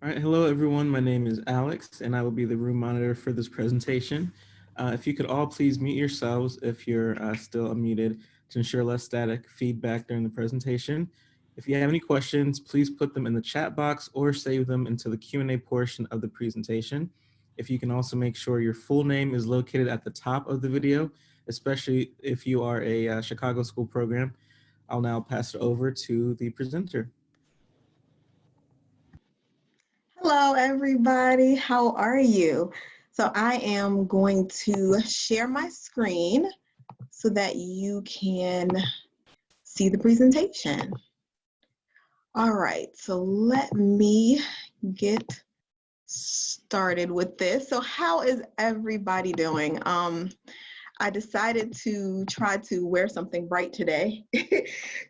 All right, hello everyone. My name is Alex, and I will be the room monitor for this presentation. If you could all please mute yourselves if you're still unmuted to ensure less static feedback during the presentation. If you have any questions, please put them in the chat box or save them into the Q&A portion of the presentation. If you can also make sure your full name is located at the top of the video, especially if you are a Chicago school program. I'll now pass it over to the presenter. Hello, everybody. How are you? So I am going to share my screen so that you can see the presentation. All right, so let me get started with this. So how is everybody doing? I decided to try to wear something bright today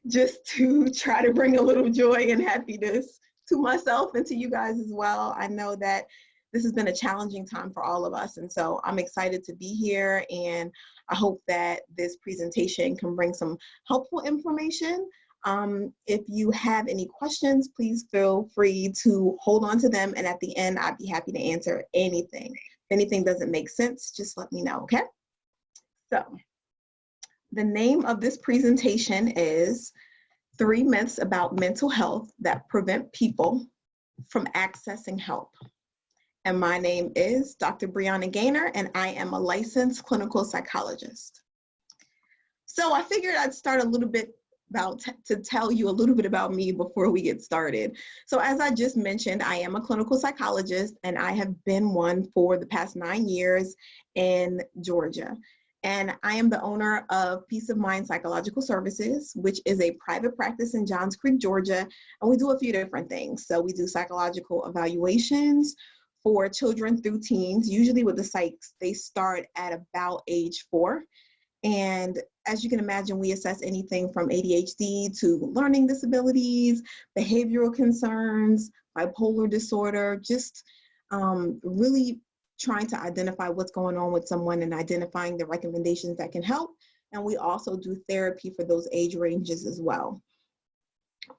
just to try to bring a little joy and happiness to myself and to you guys as well. I know that this has been a challenging time for all of us, and so I'm excited to be here, and I hope that this presentation can bring some helpful information. If you have any questions, please feel free to hold on to them, and at the end, I'd be happy to answer anything. If anything doesn't make sense, just let me know, okay? So, the name of this presentation is 3 Myths About Mental Health That Prevent People from Accessing Help. And my name is Dr. Brianna Gaynor, and I am a licensed clinical psychologist. So I figured I'd start a little bit to tell you a little bit about me before we get started. So as I just mentioned, I am a clinical psychologist, and I have been one for the past 9 years in Georgia. And I am the owner of Peace of Mind Psychological Services, which is a private practice in Johns Creek, Georgia. And we do a few different things. So we do psychological evaluations for children through teens. Usually with the psychs, they start at about age 4. And as you can imagine, we assess anything from ADHD to learning disabilities, behavioral concerns, bipolar disorder, just really trying to identify what's going on with someone and identifying the recommendations that can help. And we also do therapy for those age ranges as well.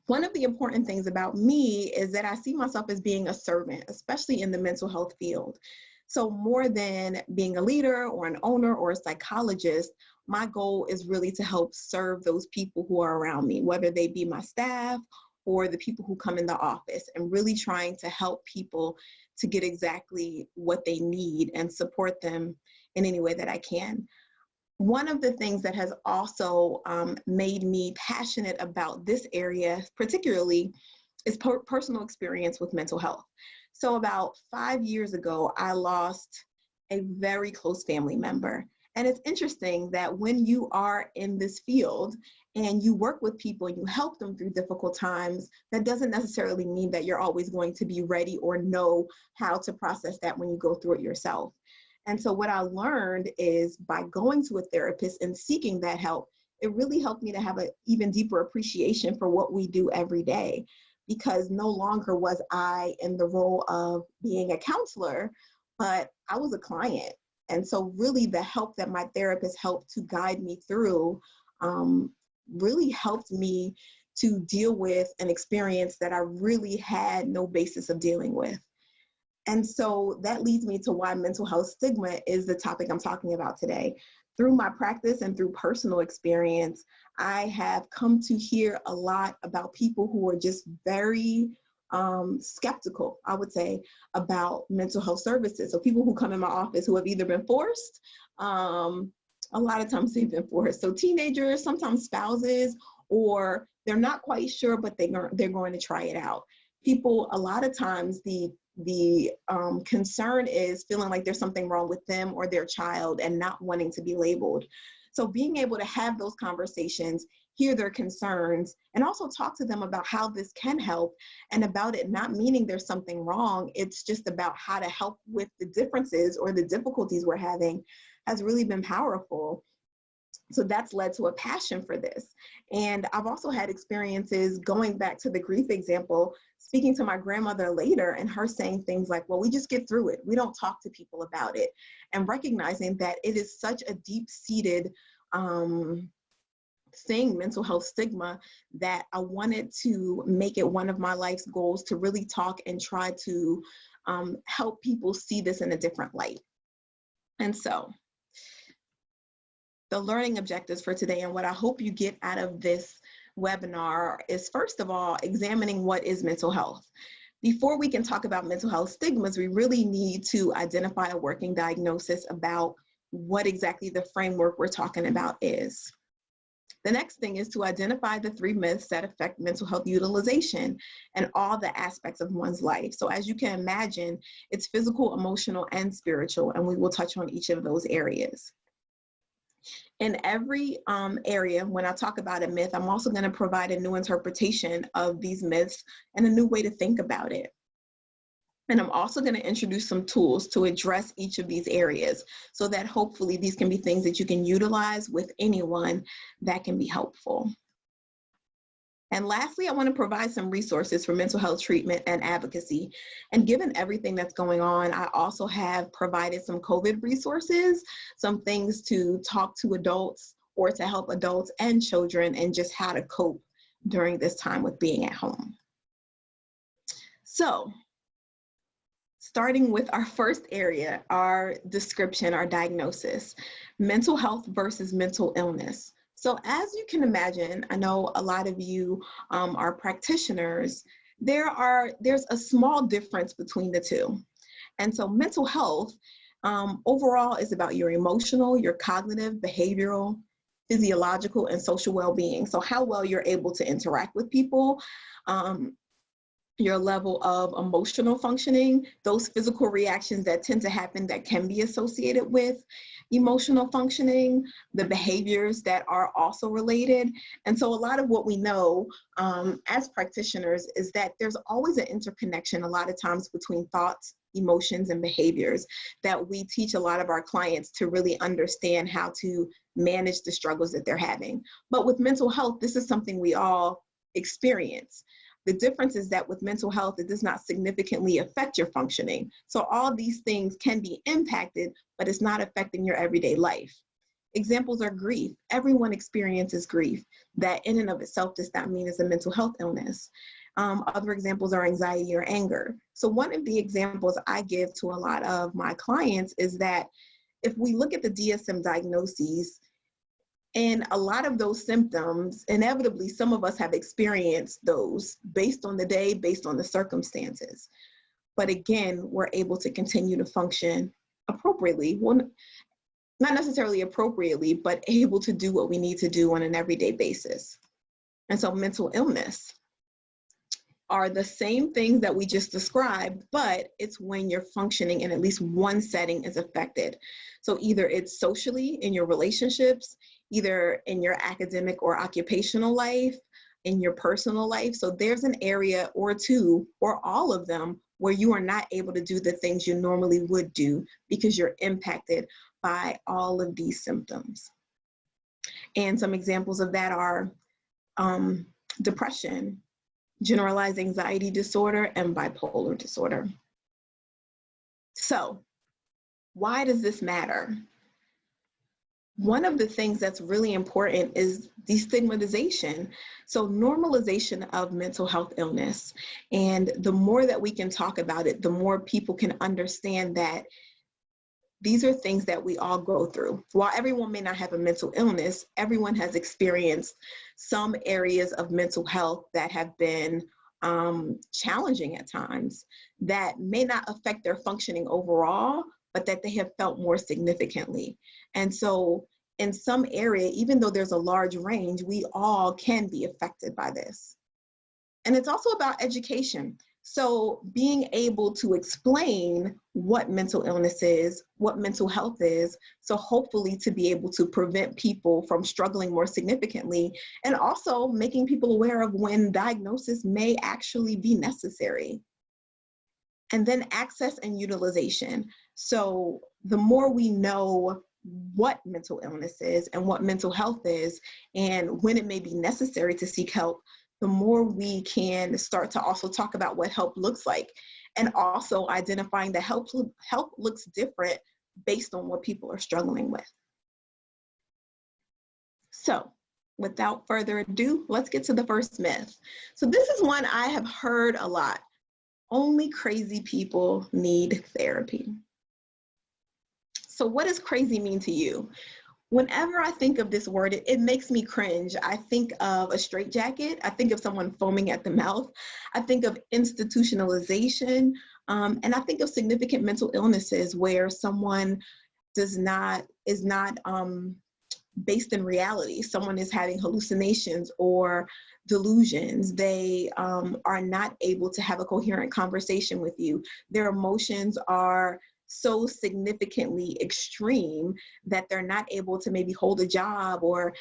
One of the important things about me is that I see myself as being a servant, especially in the mental health field. So more than being a leader or an owner or a psychologist, my goal is really to help serve those people who are around me, whether they be my staff or the people who come in the office, and really trying to help people to get exactly what they need and support them in any way that I can. One of the things that has also made me passionate about this area particularly is personal experience with mental health. So about 5 years ago, I lost a very close family member. And it's interesting that when you are in this field and you work with people and you help them through difficult times, that doesn't necessarily mean that you're always going to be ready or know how to process that when you go through it yourself. And so what I learned is by going to a therapist and seeking that help, it really helped me to have an even deeper appreciation for what we do every day, because no longer was I in the role of being a counselor, but I was a client. And so really the help that my therapist helped to guide me through really helped me to deal with an experience that I really had no basis of dealing with. And so that leads me to why mental health stigma is the topic I'm talking about today. Through my practice and through personal experience, I have come to hear a lot about people who are just very skeptical, I would say, about mental health services. So people who come in my office who have either been forced, a lot of times they've been forced. So teenagers, sometimes spouses, or they're not quite sure, but they're going to try it out. People, a lot of times the concern is feeling like there's something wrong with them or their child and not wanting to be labeled. So being able to have those conversations, hear their concerns, and also talk to them about how this can help, and about it not meaning there's something wrong, it's just about how to help with the differences or the difficulties we're having, has really been powerful. So that's led to a passion for this. And I've also had experiences, going back to the grief example, speaking to my grandmother later and her saying things like, well, we just get through it. We don't talk to people about it. And recognizing that it is such a deep-seated saying mental health stigma that I wanted to make it one of my life's goals to really talk and try to help people see this in a different light. And so the learning objectives for today and what I hope you get out of this webinar is, first of all, examining what is mental health. Before we can talk about mental health stigmas, we really need to identify a working diagnosis about what exactly the framework we're talking about is. The next thing is to identify the 3 myths that affect mental health utilization and all the aspects of one's life. So as you can imagine, it's physical, emotional, and spiritual, and we will touch on each of those areas. In every area, when I talk about a myth, I'm also going to provide a new interpretation of these myths and a new way to think about it. And I'm also going to introduce some tools to address each of these areas so that hopefully these can be things that you can utilize with anyone that can be helpful. And lastly, I want to provide some resources for mental health treatment and advocacy. And given everything that's going on, I also have provided some COVID resources, some things to talk to adults or to help adults and children and just how to cope during this time with being at home. So, starting with our first area, our description, our diagnosis, mental health versus mental illness. So as you can imagine, I know a lot of you are practitioners, there's a small difference between the two. And so mental health overall is about your emotional, your cognitive, behavioral, physiological, and social well-being. So how well you're able to interact with people, your level of emotional functioning, those physical reactions that tend to happen that can be associated with emotional functioning, the behaviors that are also related. And so a lot of what we know as practitioners is that there's always an interconnection a lot of times between thoughts, emotions, and behaviors that we teach a lot of our clients to really understand how to manage the struggles that they're having. But with mental health, this is something we all experience. The difference is that with mental health, it does not significantly affect your functioning. So all these things can be impacted, but it's not affecting your everyday life. Examples are grief. Everyone experiences grief. That in and of itself does not mean it's a mental health illness. Other examples are anxiety or anger. So one of the examples I give to a lot of my clients is that if we look at the DSM diagnoses, and a lot of those symptoms, inevitably, some of us have experienced those based on the day, based on the circumstances. But again, we're able to continue to function appropriately. Well, not necessarily appropriately, but able to do what we need to do on an everyday basis. And so mental illness are the same things that we just described, but it's when you're functioning in at least one setting is affected. So either it's socially in your relationships, either in your academic or occupational life, in your personal life. So there's an area or two, or all of them, where you are not able to do the things you normally would do because you're impacted by all of these symptoms. And some examples of that are depression, generalized anxiety disorder, and bipolar disorder. So, why does this matter? One of the things that's really important is destigmatization. So normalization of mental health illness. And the more that we can talk about it, the more people can understand that these are things that we all go through. While everyone may not have a mental illness, everyone has experienced some areas of mental health that have been challenging at times that may not affect their functioning overall, but that they have felt more significantly. And so in some area, even though there's a large range, we all can be affected by this. And it's also about education. So being able to explain what mental illness is, what mental health is, so hopefully to be able to prevent people from struggling more significantly, and also making people aware of when diagnosis may actually be necessary. And then access and utilization. So the more we know what mental illness is and what mental health is, and when it may be necessary to seek help, the more we can start to also talk about what help looks like, and also identifying that help looks different based on what people are struggling with. So without further ado, let's get to the first myth. So this is one I have heard a lot. Only crazy people need therapy. So what does crazy mean to you? Whenever I think of this word, it makes me cringe. I think of a straitjacket. I think of someone foaming at the mouth. I think of institutionalization. And I think of significant mental illnesses where someone is not based in reality. Someone is having hallucinations or delusions. They are not able to have a coherent conversation with you. Their emotions are so significantly extreme that they're not able to maybe hold a job or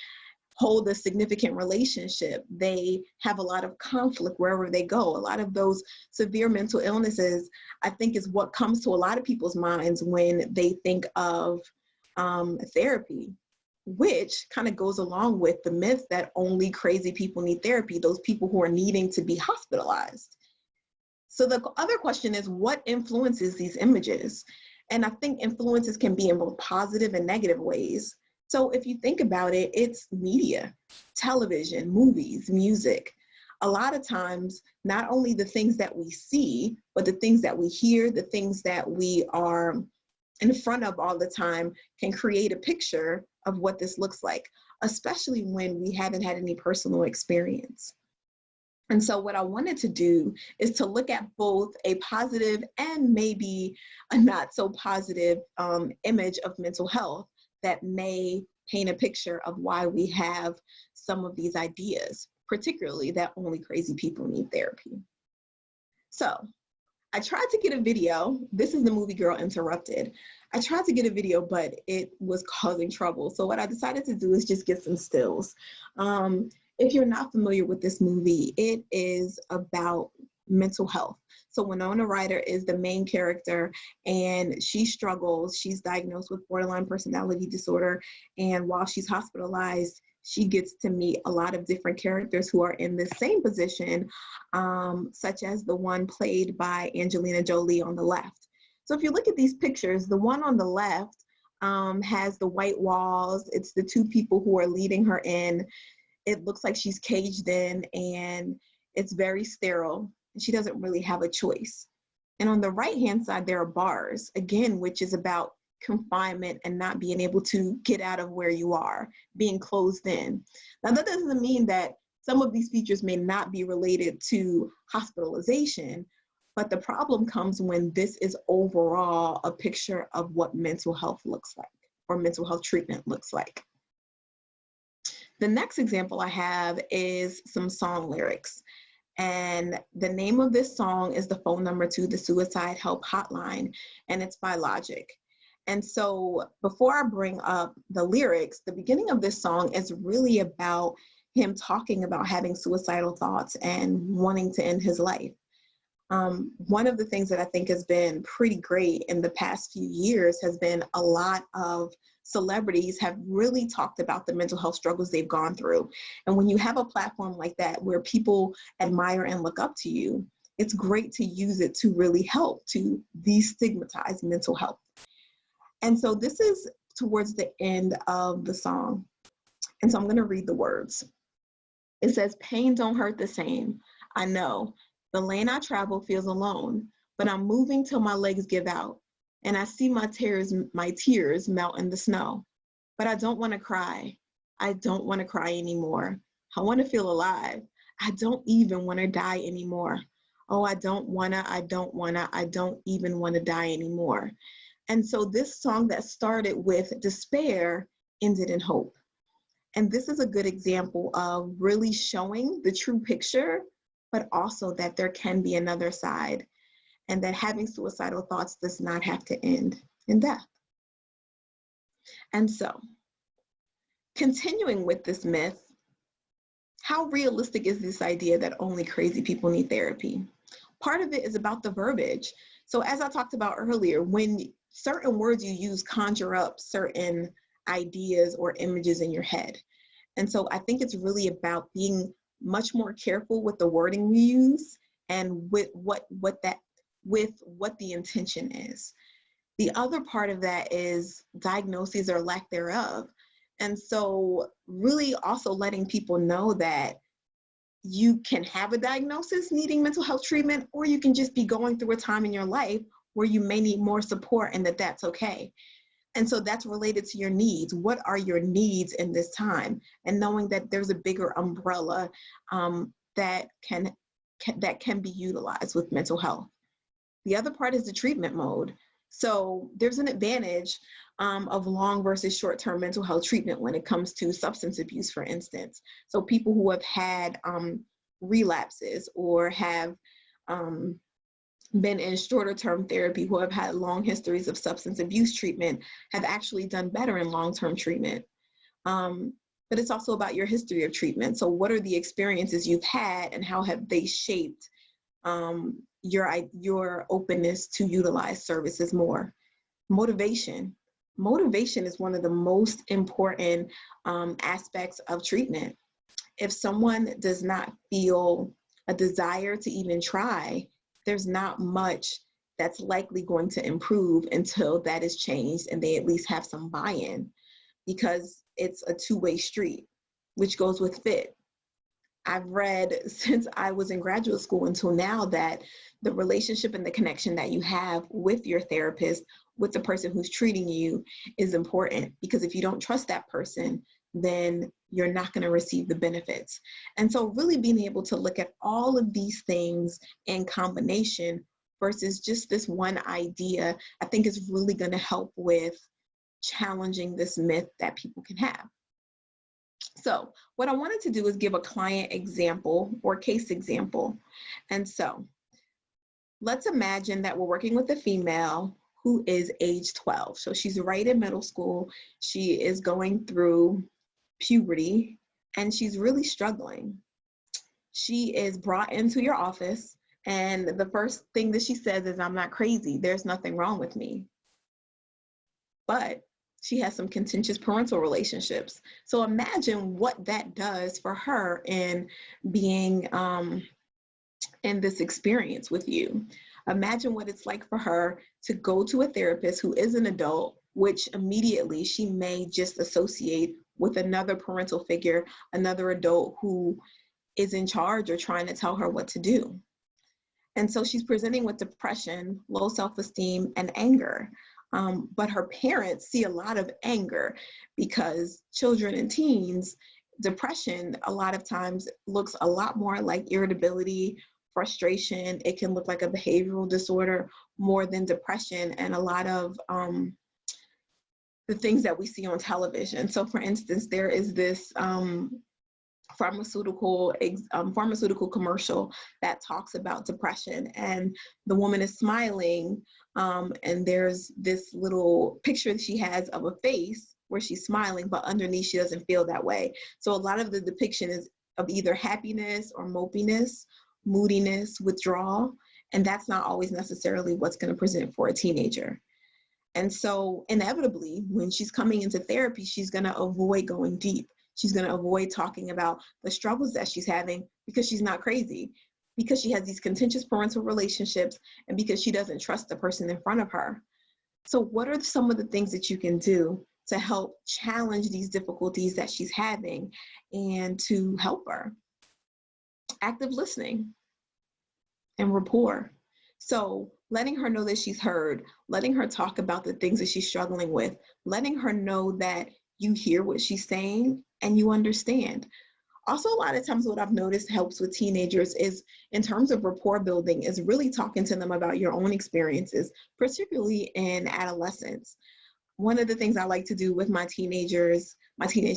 hold a significant relationship. They have a lot of conflict wherever they go. A lot of those severe mental illnesses, I think, is what comes to a lot of people's minds when they think of therapy, which kind of goes along with the myth that only crazy people need therapy, those people who are needing to be hospitalized. So the other question is, what influences these images? And I think influences can be in both positive and negative ways. So if you think about it, it's media, television, movies, music. A lot of times, not only the things that we see, but the things that we hear, the things that we are in front of all the time can create a picture of what this looks like, especially when we haven't had any personal experience. And so what I wanted to do is to look at both a positive and maybe a not so positive image of mental health that may paint a picture of why we have some of these ideas, particularly that only crazy people need therapy. So I tried to get a video. This is the movie Girl Interrupted. I tried to get a video, but it was causing trouble. So what I decided to do is just get some stills. If you're not familiar with this movie, it is about mental health. So Winona Ryder is the main character, and she struggles. She's diagnosed with borderline personality disorder, and while she's hospitalized, she gets to meet a lot of different characters who are in the same position, such as the one played by Angelina Jolie on the left. So if you look at these pictures, the one on the left has the white walls. It's the two people who are leading her in. It looks like she's caged in, and it's very sterile. She doesn't really have a choice. And on the right-hand side, there are bars, again, which is about confinement and not being able to get out of where you are, being closed in. Now, that doesn't mean that some of these features may not be related to hospitalization, but the problem comes when this is overall a picture of what mental health looks like, or mental health treatment looks like. The next example I have is some song lyrics. And the name of this song is the phone number to the Suicide Help Hotline, and it's by Logic. And so before I bring up the lyrics, the beginning of this song is really about him talking about having suicidal thoughts and wanting to end his life. One of the things that I think has been pretty great in the past few years has been a lot of celebrities have really talked about the mental health struggles they've gone through. And when you have a platform like that where people admire and look up to you, it's great to use it to really help to destigmatize mental health. And so this is towards the end of the song. And so I'm going to read the words. It says, "Pain don't hurt the same. I know. The lane I travel feels alone, but I'm moving till my legs give out. And I see my tears melt in the snow. But I don't want to cry. I don't want to cry anymore. I want to feel alive. I don't even want to die anymore. Oh, I don't even want to die anymore." And so this song that started with despair ended in hope. And this is a good example of really showing the true picture, but also that there can be another side, and that having suicidal thoughts does not have to end in death. And so, continuing with this myth, how realistic is this idea that only crazy people need therapy? Part of it is about the verbiage. So as I talked about earlier, when certain words you use conjure up certain ideas or images in your head. And so I think it's really about being much more careful with the wording we use and with what the intention is. The other part of that is diagnoses or lack thereof. And so really also letting people know that you can have a diagnosis needing mental health treatment, or you can just be going through a time in your life where you may need more support, and that that's okay. And so that's related to your needs. What are your needs in this time? And knowing that there's a bigger umbrella that can be utilized with mental health. The other part is the treatment mode. So there's an advantage of long versus short-term mental health treatment when it comes to substance abuse, for instance. So people who have had relapses or have been in shorter-term therapy, who have had long histories of substance abuse treatment, have actually done better in long-term treatment. But it's also about your history of treatment. So what are the experiences you've had, and how have they shaped your openness to utilize services more? Motivation. Motivation is one of the most important aspects of treatment. If someone does not feel a desire to even try, there's not much that's likely going to improve until that is changed and they at least have some buy-in, because it's a two-way street, which goes with fit. I've read since I was in graduate school until now that the relationship and the connection that you have with your therapist, with the person who's treating you, is important, because if you don't trust that person, then you're not going to receive the benefits. And so really being able to look at all of these things in combination versus just this one idea, I think is really going to help with challenging this myth that people can have. So what I wanted to do is give a client example or case example. And so let's imagine that we're working with a female who is age 12. So she's right in middle school. She is going through puberty and she's really struggling. She is brought into your office, and the first thing that she says is, "I'm not crazy. There's nothing wrong with me." But she has some contentious parental relationships. So imagine what that does for her in being in this experience with you. Imagine what it's like for her to go to a therapist who is an adult, which immediately she may just associate with another parental figure, another adult who is in charge or trying to tell her what to do. And so she's presenting with depression, low self-esteem, and anger. But her parents see a lot of anger, because children and teens, depression a lot of times looks a lot more like irritability, frustration. It can look like a behavioral disorder more than depression, and a lot of the things that we see on television. So for instance, there is this pharmaceutical commercial that talks about depression, and the woman is smiling, and there's this little picture that she has of a face where she's smiling, but underneath she doesn't feel that way. So a lot of the depiction is of either happiness or mopiness, moodiness, withdrawal, and that's not always necessarily what's going to present for a teenager. And so inevitably, when she's coming into therapy, she's going to avoid going deep. She's going to avoid talking about the struggles that she's having, because she's not crazy, because she has these contentious parental relationships, and because she doesn't trust the person in front of her. So what are some of the things that you can do to help challenge these difficulties that she's having and to help her? Active listening and rapport. So letting her know that she's heard, letting her talk about the things that she's struggling with, letting her know that you hear what she's saying and you understand. Also, a lot of times what I've noticed helps with teenagers is, in terms of rapport building, is really talking to them about your own experiences, particularly in adolescence. One of the things I like to do with my teenage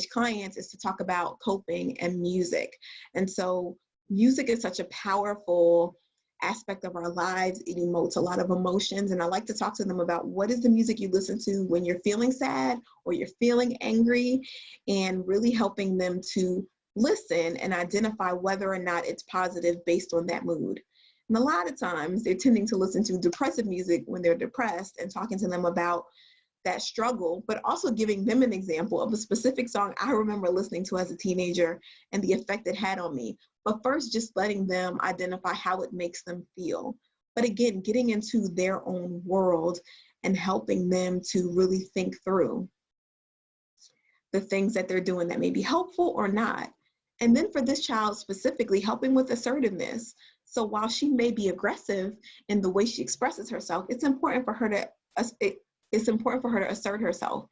clients, is to talk about coping and music. And so music is such a powerful aspect of our lives. It emotes a lot of emotions, and I like to talk to them about what is the music you listen to when you're feeling sad or you're feeling angry, and really helping them to listen and identify whether or not it's positive based on that mood. And a lot of times they're tending to listen to depressive music when they're depressed, and talking to them about that struggle, but also giving them an example of a specific song I remember listening to as a teenager and the effect it had on me. But first, just letting them identify how it makes them feel. But again, getting into their own world and helping them to really think through. the things that they're doing that may be helpful or not. And then for this child specifically, helping with assertiveness. So while she may be aggressive in the way she expresses herself, it's important for her to assert herself.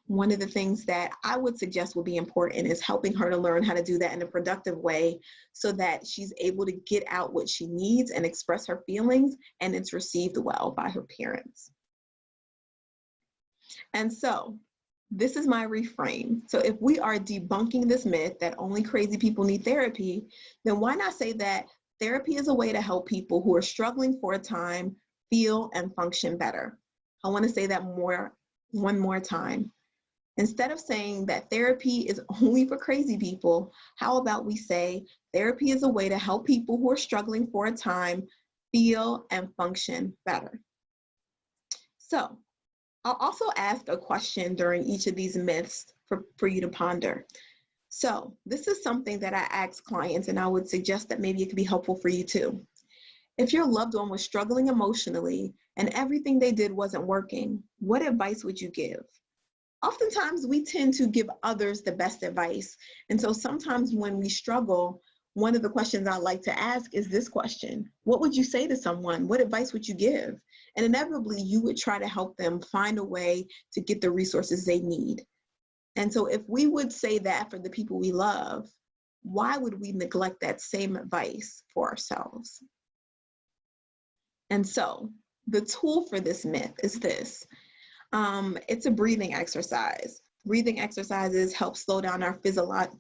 One of the things that I would suggest would be important is helping her to learn how to do that in a productive way so that she's able to get out what she needs and express her feelings, and it's received well by her parents. And so this is my reframe. So if we are debunking this myth that only crazy people need therapy, then why not say that therapy is a way to help people who are struggling for a time feel and function better? I want to say that one more time. Instead of saying that therapy is only for crazy people, how about we say therapy is a way to help people who are struggling for a time feel and function better? So I'll also ask a question during each of these myths for you to ponder. So this is something that I ask clients, and I would suggest that maybe it could be helpful for you too. If your loved one was struggling emotionally and everything they did wasn't working, what advice would you give? Oftentimes we tend to give others the best advice. And so sometimes when we struggle, one of the questions I like to ask is this question: what would you say to someone? What advice would you give? And inevitably, you would try to help them find a way to get the resources they need. And so if we would say that for the people we love, why would we neglect that same advice for ourselves? And so the tool for this myth is this. It's a breathing exercise. Breathing exercises help slow down our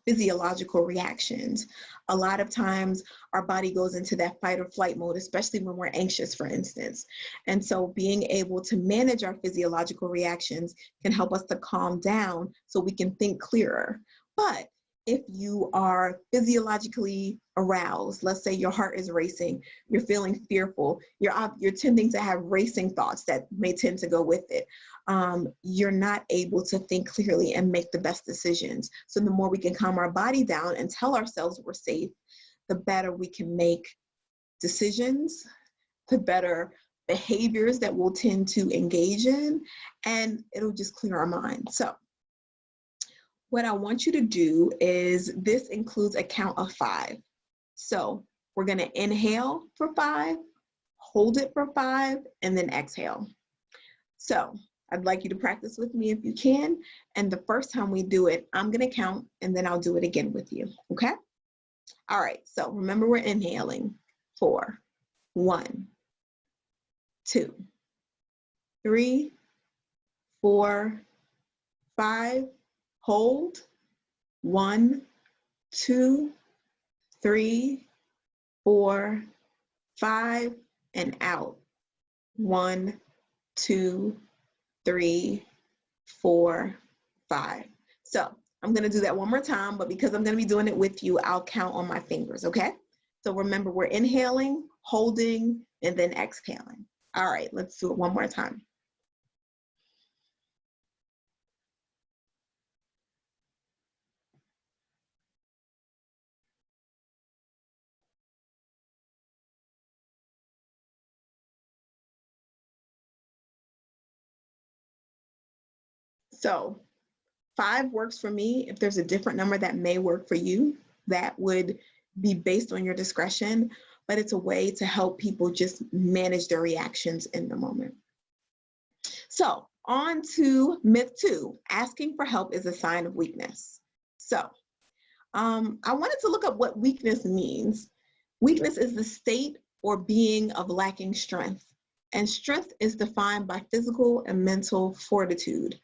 physiological reactions. A lot of times our body goes into that fight or flight mode, especially when we're anxious, for instance. And so being able to manage our physiological reactions can help us to calm down so we can think clearer. But if you are physiologically aroused, let's say your heart is racing, you're feeling fearful, you're tending to have racing thoughts that may tend to go with it. You're not able to think clearly and make the best decisions. So the more we can calm our body down and tell ourselves we're safe, the better we can make decisions, the better behaviors that we'll tend to engage in, and it'll just clear our mind. So what I want you to do is, this includes a count of 5. So we're going to inhale for 5, hold it for 5, and then exhale. So I'd like you to practice with me if you can. And the first time we do it, I'm going to count, and then I'll do it again with you. Okay? All right. So remember, we're inhaling. 4, 1, 2, 3, 4, 5. Hold. 1, 2, 3, 4, 5, and out. 1, 2, 3, 4, 5. So I'm going to do that one more time, but because I'm going to be doing it with you, I'll count on my fingers, okay? So remember, we're inhaling, holding, and then exhaling. All right, let's do it one more time. So 5 works for me. If there's a different number that may work for you, that would be based on your discretion, but it's a way to help people just manage their reactions in the moment. So on to myth 2, asking for help is a sign of weakness. So I wanted to look up what weakness means. Weakness is the state or being of lacking strength, and strength is defined by physical and mental fortitude.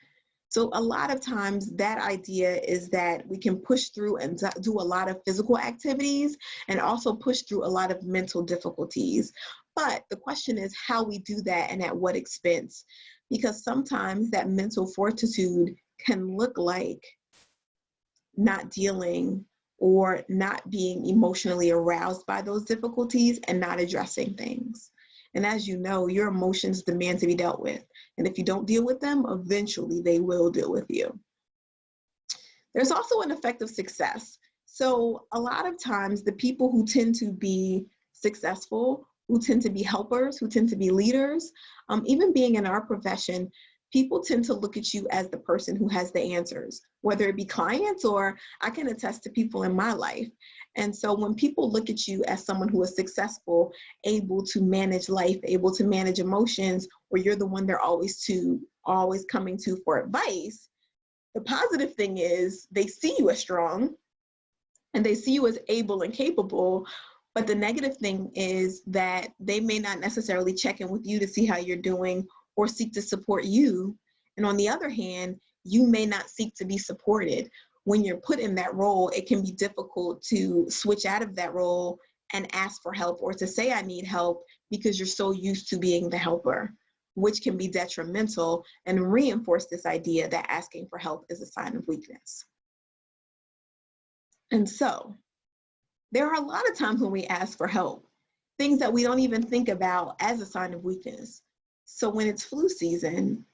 So a lot of times that idea is that we can push through and do a lot of physical activities and also push through a lot of mental difficulties. But the question is how we do that and at what expense, because sometimes that mental fortitude can look like not dealing or not being emotionally aroused by those difficulties and not addressing things. And as you know, your emotions demand to be dealt with. And if you don't deal with them, eventually they will deal with you. There's also an effect of success. So a lot of times the people who tend to be successful, who tend to be helpers, who tend to be leaders, even being in our profession, people tend to look at you as the person who has the answers, whether it be clients or I can attest to people in my life. And so when people look at you as someone who is successful, able to manage life, able to manage emotions, or you're the one they're always coming to for advice, the positive thing is they see you as strong and they see you as able and capable. But the negative thing is that they may not necessarily check in with you to see how you're doing or seek to support you. And on the other hand, you may not seek to be supported. When you're put in that role, it can be difficult to switch out of that role and ask for help or to say, I need help, because you're so used to being the helper, which can be detrimental and reinforce this idea that asking for help is a sign of weakness. And so there are a lot of times when we ask for help, things that we don't even think about as a sign of weakness. So when it's flu season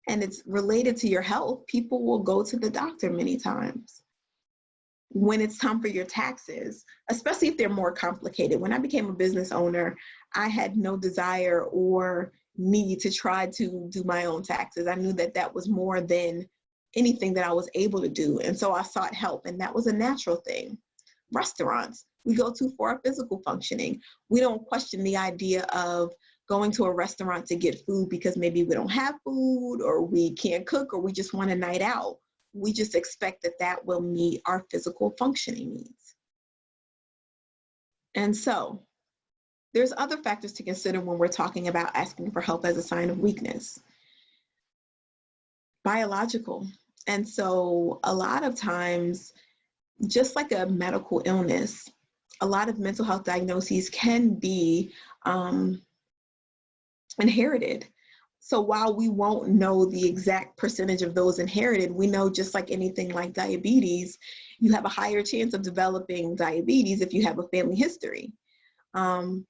and it's related to your health, people will go to the doctor many times. When it's time for your taxes, especially if they're more complicated. When I became a business owner, I had no desire or need to try to do my own taxes. I knew that that was more than anything that I was able to do. And so I sought help, and that was a natural thing. Restaurants, we go to for our physical functioning. We don't question the idea of going to a restaurant to get food because maybe we don't have food or we can't cook or we just want a night out. We just expect that that will meet our physical functioning needs. And so there's other factors to consider when we're talking about asking for help as a sign of weakness. Biological. And so a lot of times, just like a medical illness, a lot of mental health diagnoses can be inherited. So while we won't know the exact percentage of those inherited, we know just like anything like diabetes, you have a higher chance of developing diabetes if you have a family history.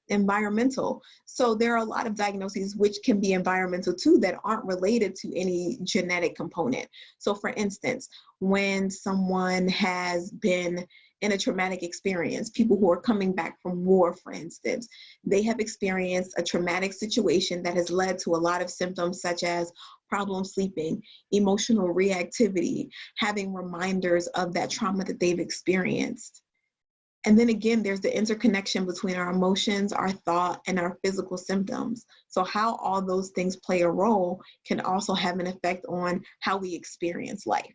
Environmental. So there are a lot of diagnoses which can be environmental too that aren't related to any genetic component. So for instance, when someone has been in a traumatic experience, people who are coming back from war, for instance, they have experienced a traumatic situation that has led to a lot of symptoms such as problem sleeping, emotional reactivity, having reminders of that trauma that they've experienced. And then again, there's the interconnection between our emotions, our thought, and our physical symptoms. So how all those things play a role can also have an effect on how we experience life.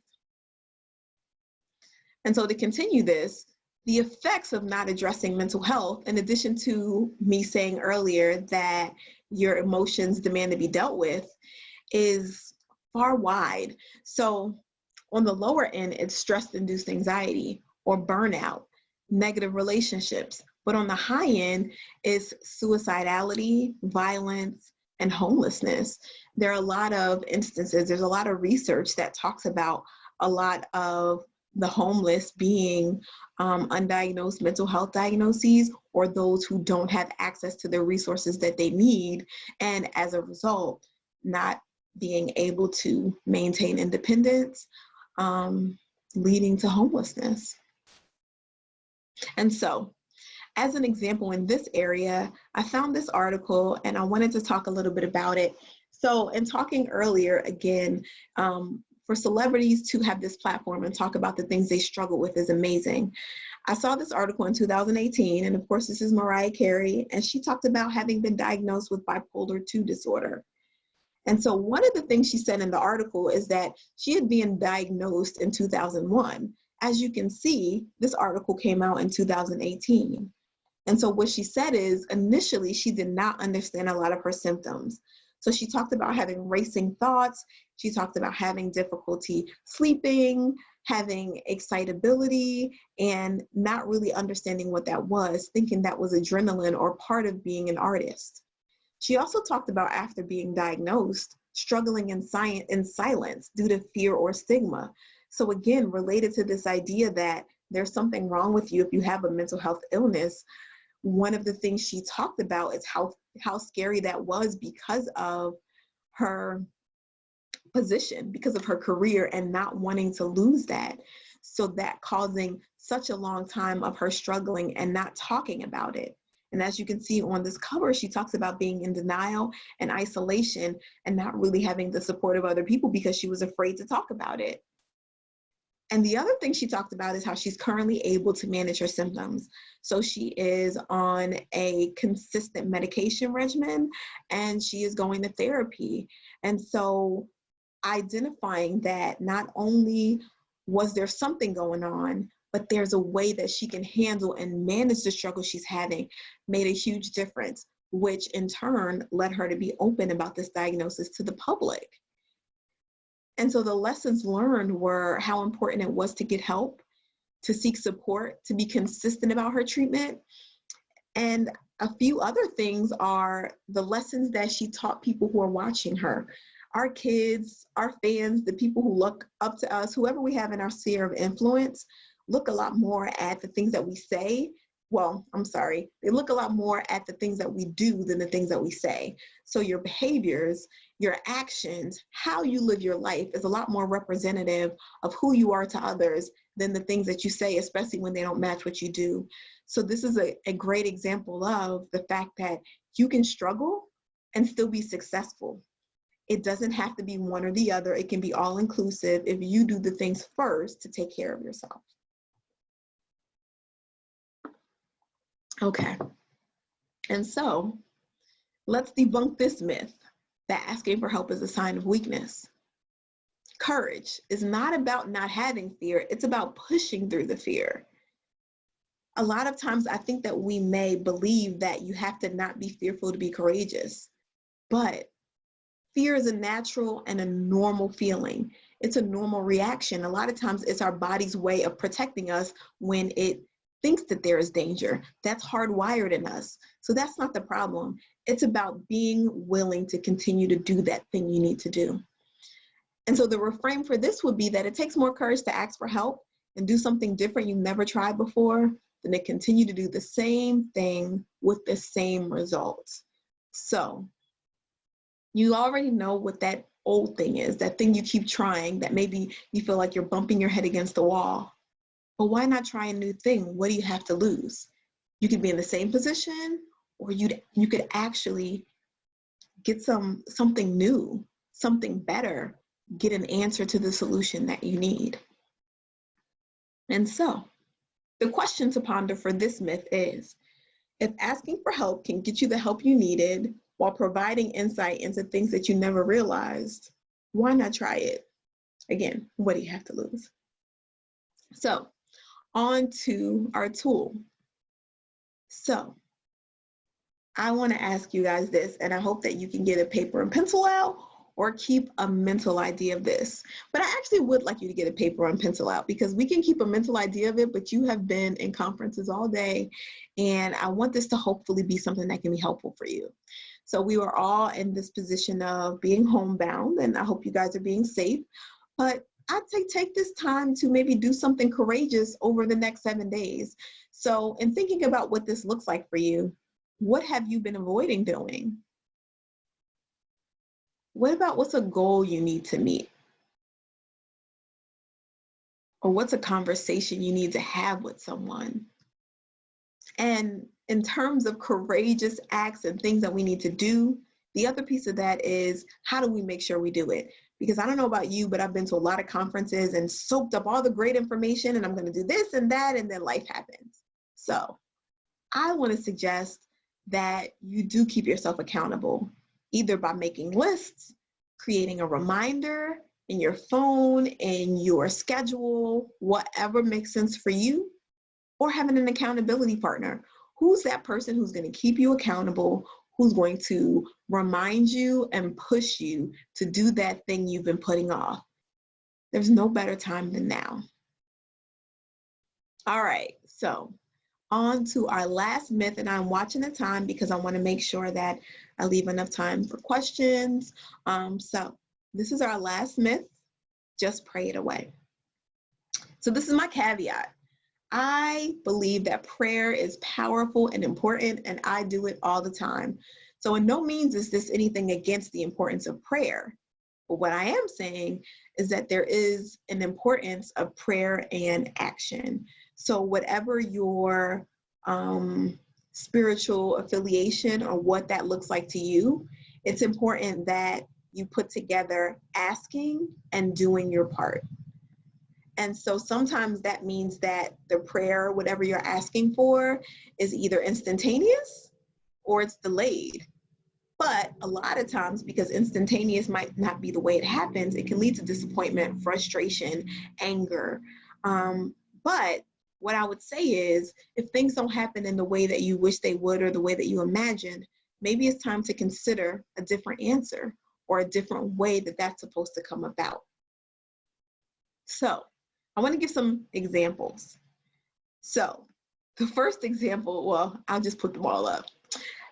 And so to continue this, the effects of not addressing mental health, in addition to me saying earlier that your emotions demand to be dealt with, is far wide. So on the lower end, it's stress-induced anxiety or burnout, negative relationships. But on the high end is suicidality, violence, and homelessness. There are a lot of instances, there's a lot of research that talks about a lot of the homeless being undiagnosed mental health diagnoses, or those who don't have access to the resources that they need, and as a result, not being able to maintain independence, leading to homelessness. And so, as an example in this area, I found this article and I wanted to talk a little bit about it. So in talking earlier, again, for celebrities to have this platform and talk about the things they struggle with is amazing. I saw this article in 2018, and of course this is Mariah Carey, and she talked about having been diagnosed with bipolar II disorder. And so one of the things she said in the article is that she had been diagnosed in 2001. As you can see, this article came out in 2018. And so what she said is, initially, she did not understand a lot of her symptoms. So she talked about having racing thoughts. She talked about having difficulty sleeping, having excitability, and not really understanding what that was, thinking that was adrenaline or part of being an artist. She also talked about, after being diagnosed, struggling in silence due to fear or stigma. So again, related to this idea that there's something wrong with you if you have a mental health illness, one of the things she talked about is how scary that was because of her position, because of her career, and not wanting to lose that. So that causing such a long time of her struggling and not talking about it. And as you can see on this cover, she talks about being in denial and isolation and not really having the support of other people because she was afraid to talk about it. And the other thing she talked about is how she's currently able to manage her symptoms. So she is on a consistent medication regimen and she is going to therapy. And so identifying that not only was there something going on, but there's a way that she can handle and manage the struggle she's having made a huge difference, which in turn led her to be open about this diagnosis to the public. And so the lessons learned were how important it was to get help, to seek support, to be consistent about her treatment. And a few other things are the lessons that she taught people who are watching her. Our kids, our fans, the people who look up to us, whoever we have in our sphere of influence, look a lot more at the things that we say. Well, I'm sorry, they look a lot more at the things that we do than the things that we say. So your behaviors, your actions, how you live your life is a lot more representative of who you are to others than the things that you say, especially when they don't match what you do. So this is a great example of the fact that you can struggle and still be successful. It doesn't have to be one or the other. It can be all inclusive if you do the things first to take care of yourself. Okay, and so let's debunk this myth that asking for help is a sign of weakness. Courage is not about not having fear, it's about pushing through the fear. A lot of times I think that we may believe that you have to not be fearful to be courageous, but fear is a natural and a normal feeling. It's a normal reaction. A lot of times it's our body's way of protecting us when it thinks that there is danger. That's hardwired in us. So that's not the problem. It's about being willing to continue to do that thing you need to do. And so the refrain for this would be that it takes more courage to ask for help and do something different you've never tried before than to continue to do the same thing with the same results. So you already know what that old thing is, that thing you keep trying that maybe you feel like you're bumping your head against the wall. But why not try a new thing? What do you have to lose? You could be in the same position, or you could actually get something new, something better, get an answer to the solution that you need. And so the question to ponder for this myth is, if asking for help can get you the help you needed while providing insight into things that you never realized, why not try it? Again, what do you have to lose? So on to our tool. So I want to ask you guys this, and I hope that you can get a paper and pencil out or keep a mental idea of this. But I actually would like you to get a paper and pencil out, because we can keep a mental idea of it, but you have been in conferences all day, and I want this to hopefully be something that can be helpful for you. So we were all in this position of being homebound, and I hope you guys are being safe, but I'd say take this time to maybe do something courageous over the next 7 days. So in thinking about what this looks like for you, what have you been avoiding doing? What about what's a goal you need to meet? Or what's a conversation you need to have with someone? And in terms of courageous acts and things that we need to do, the other piece of that is, how do we make sure we do it? Because I don't know about you, but I've been to a lot of conferences and soaked up all the great information, and I'm going to do this and that, and then life happens. So I want to suggest that you do keep yourself accountable, either by making lists, creating a reminder in your phone, in your schedule, whatever makes sense for you, or having an accountability partner. Who's that person who's going to keep you accountable, who's going to remind you and push you to do that thing you've been putting off? There's no better time than now. All right, so on to our last myth, and I'm watching the time because I want to make sure that I leave enough time for questions. So this is our last myth: just pray it away. So this is my caveat. I believe that prayer is powerful and important, and I do it all the time. So in no means is this anything against the importance of prayer. But what I am saying is that there is an importance of prayer and action. So whatever your spiritual affiliation or what that looks like to you, it's important that you put together asking and doing your part. And so sometimes that means that the prayer, whatever you're asking for, is either instantaneous or it's delayed. But a lot of times, because instantaneous might not be the way it happens, it can lead to disappointment, frustration, anger. But what I would say is, if things don't happen in the way that you wish they would or the way that you imagined, maybe it's time to consider a different answer or a different way that that's supposed to come about. So I want to give some examples. So the first example, well, I'll just put them all up.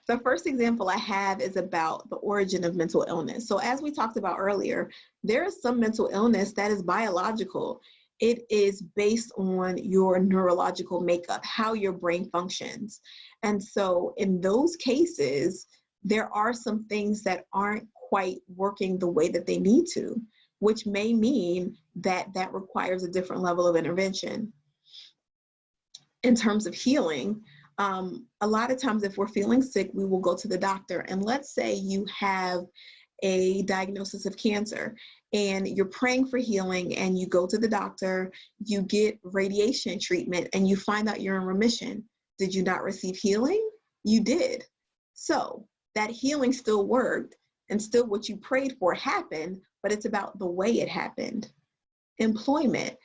The first example I have is about the origin of mental illness. So as we talked about earlier, there is some mental illness that is biological. It is based on your neurological makeup, how your brain functions. And so in those cases, there are some things that aren't quite working the way that they need to, which may mean that that requires a different level of intervention. In terms of healing, a lot of times if we're feeling sick, we will go to the doctor. And let's say you have a diagnosis of cancer and you're praying for healing and you go to the doctor, you get radiation treatment and you find out you're in remission. Did you not receive healing? You did. So that healing still worked and still what you prayed for happened, but it's about the way it happened. Employment.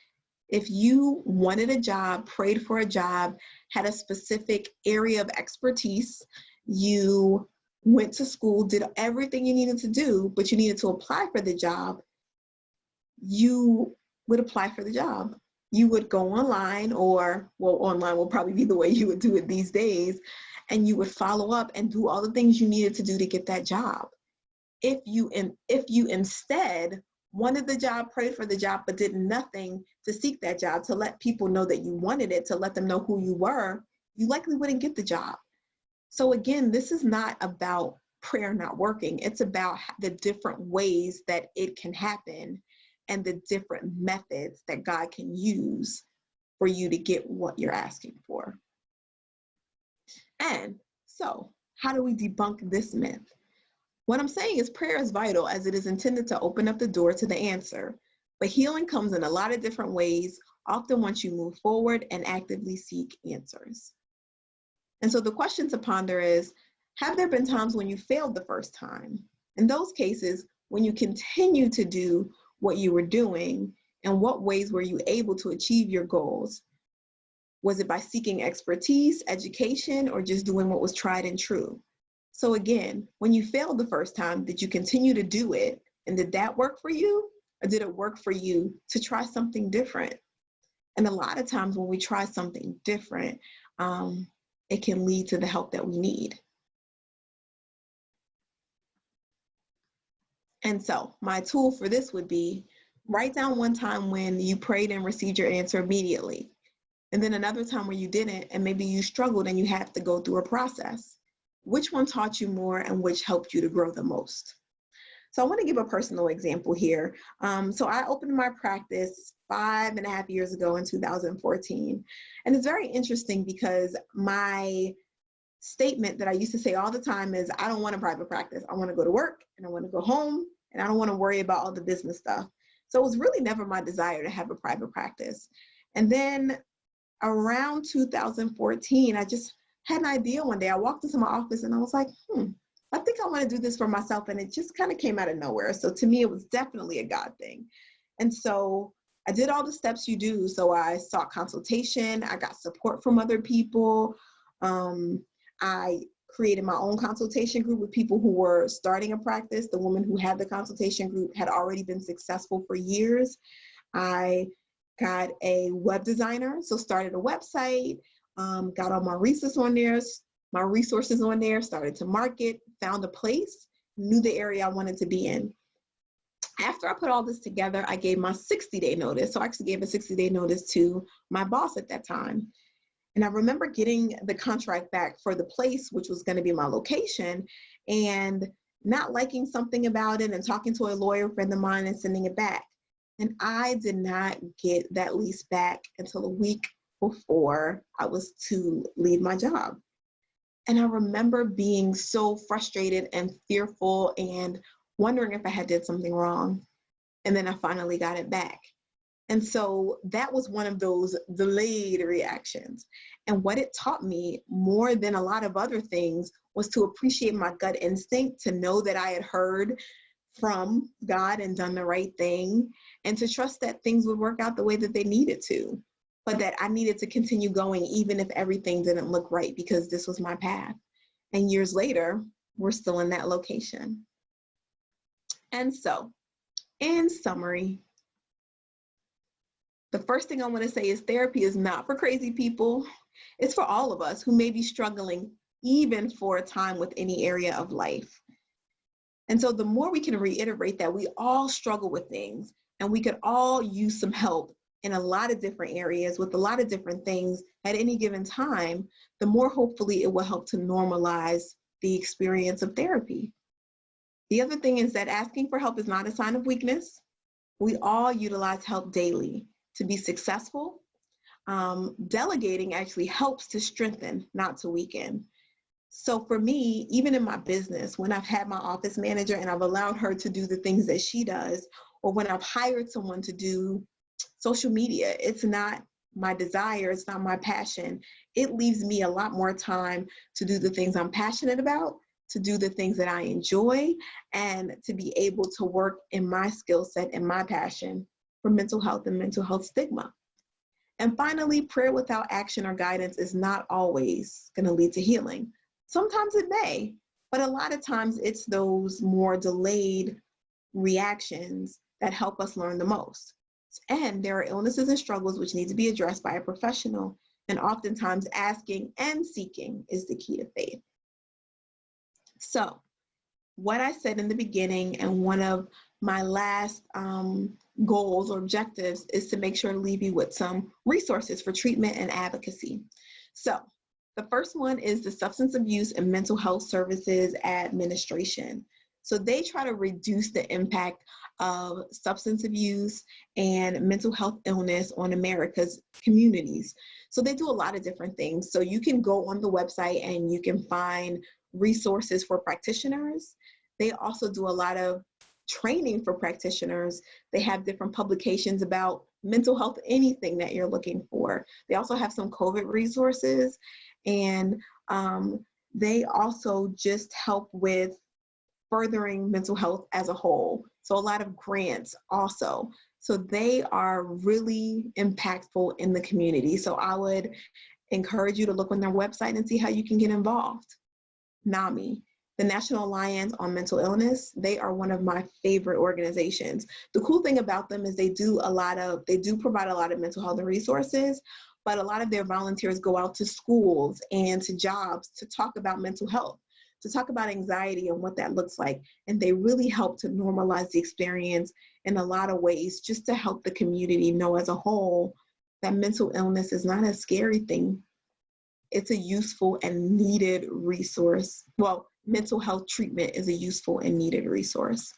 If you wanted a job, prayed for a job, had a specific area of expertise, you went to school, did everything you needed to do, but you needed to apply for the job, you would apply for the job. You would go online, or, well, online will probably be the way you would do it these days, and you would follow up and do all the things you needed to do to get that job. If you instead wanted the job, prayed for the job, but did nothing to seek that job, to let people know that you wanted it, to let them know who you were, you likely wouldn't get the job. So again, this is not about prayer not working. It's about the different ways that it can happen and the different methods that God can use for you to get what you're asking for. And so, how do we debunk this myth? What I'm saying is prayer is vital as it is intended to open up the door to the answer. But healing comes in a lot of different ways, often once you move forward and actively seek answers. And so the question to ponder is, have there been times when you failed the first time? In those cases, when you continue to do what you were doing, in what ways were you able to achieve your goals? Was it by seeking expertise, education, or just doing what was tried and true? So again, when you failed the first time, did you continue to do it? And did that work for you? Or did it work for you to try something different? And a lot of times when we try something different, it can lead to the help that we need. And so my tool for this would be, write down one time when you prayed and received your answer immediately. And then another time where you didn't, and maybe you struggled and you had to go through a process. Which one taught you more and which helped you to grow the most? So I want to give a personal example here. So I opened my practice 5.5 years ago in 2014. And it's very interesting because my statement that I used to say all the time is, I don't want a private practice. I want to go to work and I want to go home and I don't want to worry about all the business stuff. So it was really never my desire to have a private practice. And then around 2014, I just had an idea one day. I walked into my office and I was like, I think I want to do this for myself. And it just kind of came out of nowhere. So to me, it was definitely a God thing. And so I did all the steps you do. So I sought consultation. I got support from other people. I created my own consultation group with people who were starting a practice. The woman who had the consultation group had already been successful for years. I got a web designer, so started a website, got all my resources on there, started to market, found a place, knew the area I wanted to be in. After I put all this together, I gave my 60-day notice. So I actually gave a 60-day notice to my boss at that time. And I remember getting the contract back for the place, which was going to be my location, and not liking something about it and talking to a lawyer friend of mine and sending it back. And I did not get that lease back until a week before I was to leave my job. And I remember being so frustrated and fearful and wondering if I had did something wrong. And then I finally got it back. And so that was one of those delayed reactions. And what it taught me more than a lot of other things was to appreciate my gut instinct, to know that I had heard from God and done the right thing, and to trust that things would work out the way that they needed to, but that I needed to continue going even if everything didn't look right, because this was my path. And years later, we're still in that location. And so, in summary, the first thing I want to say is therapy is not for crazy people. It's for all of us who may be struggling even for a time with any area of life. And so the more we can reiterate that we all struggle with things and we could all use some help in a lot of different areas with a lot of different things at any given time, the more hopefully it will help to normalize the experience of therapy. The other thing is that asking for help is not a sign of weakness. We all utilize help daily to be successful. Delegating actually helps to strengthen, not to weaken. So for me, even in my business, when I've had my office manager and I've allowed her to do the things that she does, or when I've hired someone to do social media, it's not my desire, it's not my passion. It leaves me a lot more time to do the things I'm passionate about, to do the things that I enjoy, and to be able to work in my skill set and my passion for mental health and mental health stigma. And finally, prayer without action or guidance is not always going to lead to healing. Sometimes it may, but a lot of times it's those more delayed reactions that help us learn the most. And there are illnesses and struggles which need to be addressed by a professional, and oftentimes asking and seeking is the key to faith. So, what I said in the beginning, and one of my last goals or objectives, is to make sure to leave you with some resources for treatment and advocacy. So the first one is the Substance Abuse and Mental Health Services Administration. So they try to reduce the impact of substance abuse and mental health illness on America's communities. So they do a lot of different things. So you can go on the website and you can find resources for practitioners. They also do a lot of training for practitioners. They have different publications about mental health, anything that you're looking for. They also have some COVID resources, and they also just help with furthering mental health as a whole. So a lot of grants also. So they are really impactful in the community. So I would encourage you to look on their website and see how you can get involved. NAMI, the National Alliance on Mental Illness, they are one of my favorite organizations. The cool thing about them is they do provide a lot of mental health resources, but a lot of their volunteers go out to schools and to jobs to talk about mental health, to talk about anxiety and what that looks like. And they really help to normalize the experience in a lot of ways, just to help the community know as a whole that mental illness is not a scary thing. It's a useful and needed resource. Well, mental health treatment is a useful and needed resource.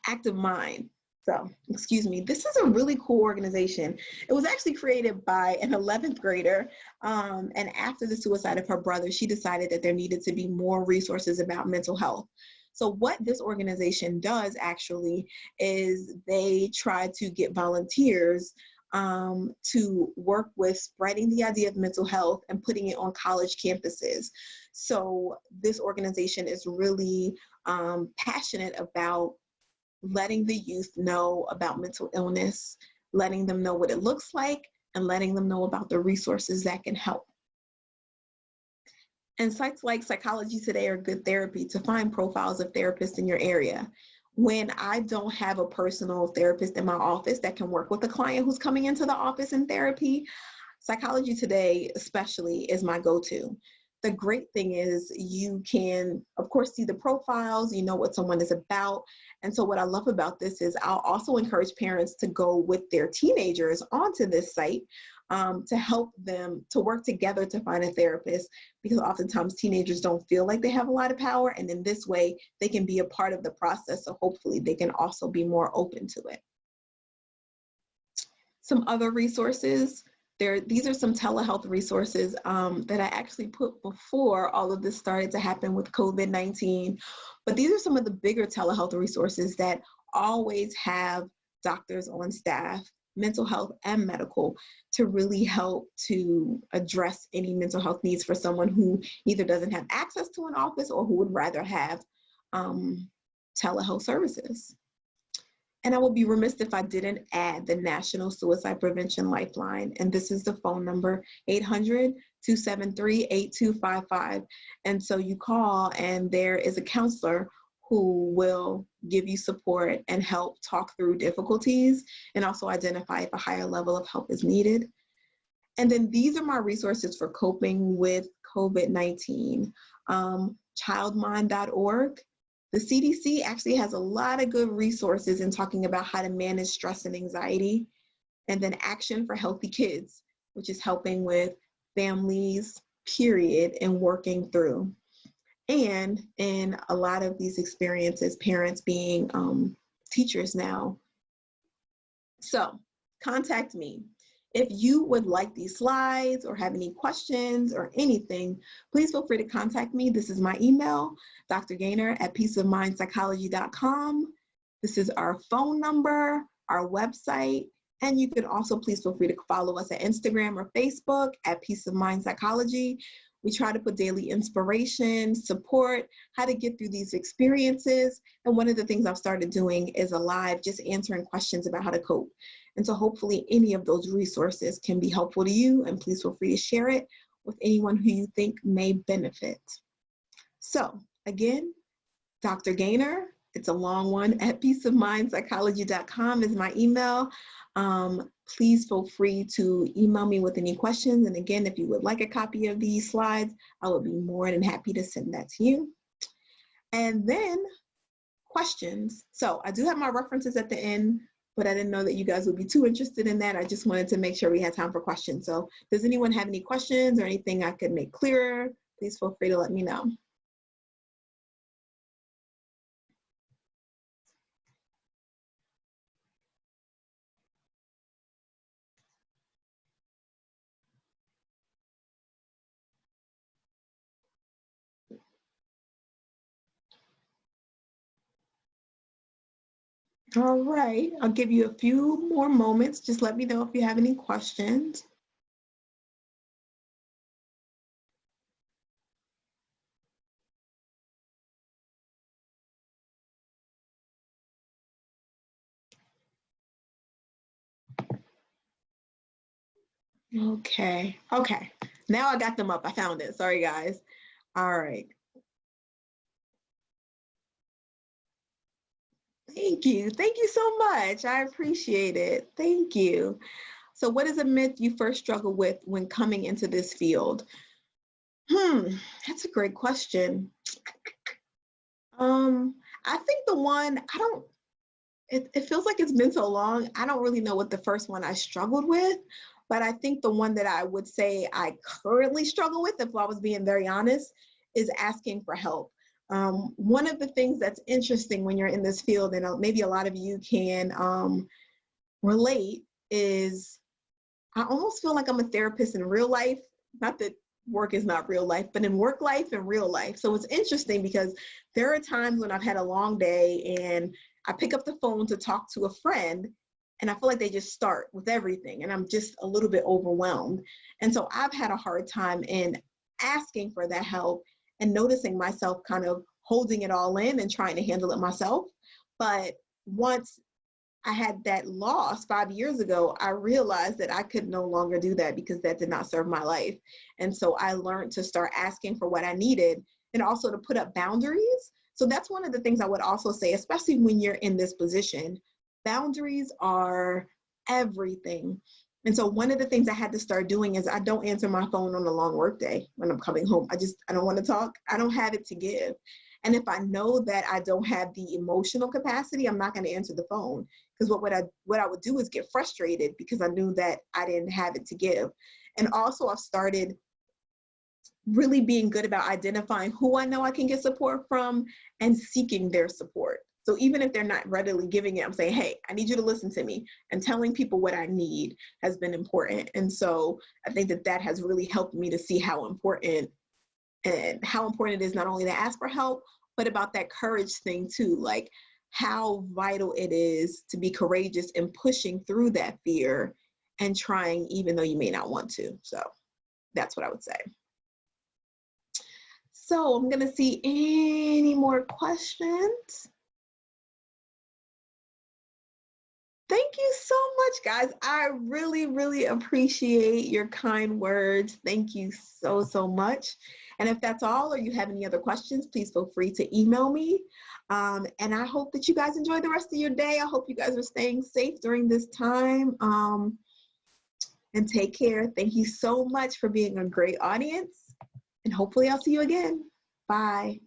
Active Mind. So, this is a really cool organization. It was actually created by an 11th grader, and after the suicide of her brother, she decided that there needed to be more resources about mental health. So what this organization does actually is they try to get volunteers to work with spreading the idea of mental health and putting it on college campuses. So this organization is really passionate about letting the youth know about mental illness, letting them know what it looks like, and letting them know about the resources that can help. And sites like Psychology Today are good therapy to find profiles of therapists in your area. When I don't have a personal therapist in my office that can work with a client who's coming into the office in therapy, Psychology Today especially is my go-to. The great thing is you can, of course, see the profiles, you know what someone is about. And so what I love about this is I'll also encourage parents to go with their teenagers onto this site to help them to work together to find a therapist, because oftentimes teenagers don't feel like they have a lot of power. And in this way, they can be a part of the process. So hopefully they can also be more open to it. Some other resources: these are some telehealth resources that I actually put before all of this started to happen with COVID-19. But these are some of the bigger telehealth resources that always have doctors on staff, mental health and medical, to really help to address any mental health needs for someone who either doesn't have access to an office or who would rather have telehealth services. And I would be remiss if I didn't add the National Suicide Prevention Lifeline. And this is the phone number, 800-273-8255. And so you call and there is a counselor who will give you support and help talk through difficulties and also identify if a higher level of help is needed. And then these are my resources for coping with COVID-19. Childmind.org. The CDC actually has a lot of good resources in talking about how to manage stress and anxiety. And then Action for Healthy Kids, which is helping with families, period, and working through. And in a lot of these experiences, parents being teachers now. So contact me. If you would like these slides or have any questions or anything, please feel free to contact me. This is my email, drgaynor@peaceofmindpsychology.com. This is our phone number, our website, and you can also please feel free to follow us at Instagram or Facebook at Peace of Mind Psychology. We try to put daily inspiration, support, how to get through these experiences. And one of the things I've started doing is a live, just answering questions about how to cope. And so hopefully any of those resources can be helpful to you, and please feel free to share it with anyone who you think may benefit. So again, Dr. Gaynor, it's a long one, at peaceofmindpsychology.com is my email. Please feel free to email me with any questions. And again, if you would like a copy of these slides, I would be more than happy to send that to you. And then questions. So I do have my references at the end, but I didn't know that you guys would be too interested in that. I just wanted to make sure we had time for questions. So does anyone have any questions or anything I could make clearer? Please feel free to let me know. All right, I'll give you a few more moments. Just let me know if you have any questions. Okay, now I got them up. I found it. Sorry, guys. All right. Thank you so much. I appreciate it. Thank you. So what is a myth you first struggled with when coming into this field? That's a great question. I think the one, it feels like it's been so long, I don't really know what the first one I struggled with, but I think the one that I would say I currently struggle with, if I was being very honest, is asking for help. One of the things that's interesting when you're in this field, and maybe a lot of you can relate, is I almost feel like I'm a therapist in real life. Not that work is not real life, but in work life and real life. So it's interesting because there are times when I've had a long day and I pick up the phone to talk to a friend, and I feel like they just start with everything, and I'm just a little bit overwhelmed. And so I've had a hard time in asking for that help and noticing myself kind of holding it all in and trying to handle it myself. But once I had that loss 5 years ago, I realized that I could no longer do that because that did not serve my life. And so I learned to start asking for what I needed and also to put up boundaries. So that's one of the things I would also say, especially when you're in this position, boundaries are everything. And so one of the things I had to start doing is I don't answer my phone on a long work day when I'm coming home. I don't want to talk. I don't have it to give. And if I know that I don't have the emotional capacity, I'm not going to answer the phone. Because what I would do is get frustrated because I knew that I didn't have it to give. And also I've started really being good about identifying who I know I can get support from and seeking their support. So even if they're not readily giving it, I'm saying, hey, I need you to listen to me, and telling people what I need has been important. And so I think that that has really helped me to see how important it is not only to ask for help, but about that courage thing too, like how vital it is to be courageous in pushing through that fear and trying even though you may not want to. So that's what I would say. So I'm gonna see any more questions. Thank you so much, guys. I really, really appreciate your kind words. Thank you so, so much. And if that's all, or you have any other questions, please feel free to email me. And I hope that you guys enjoy the rest of your day. I hope you guys are staying safe during this time. And take care. Thank you so much for being a great audience. And hopefully I'll see you again. Bye.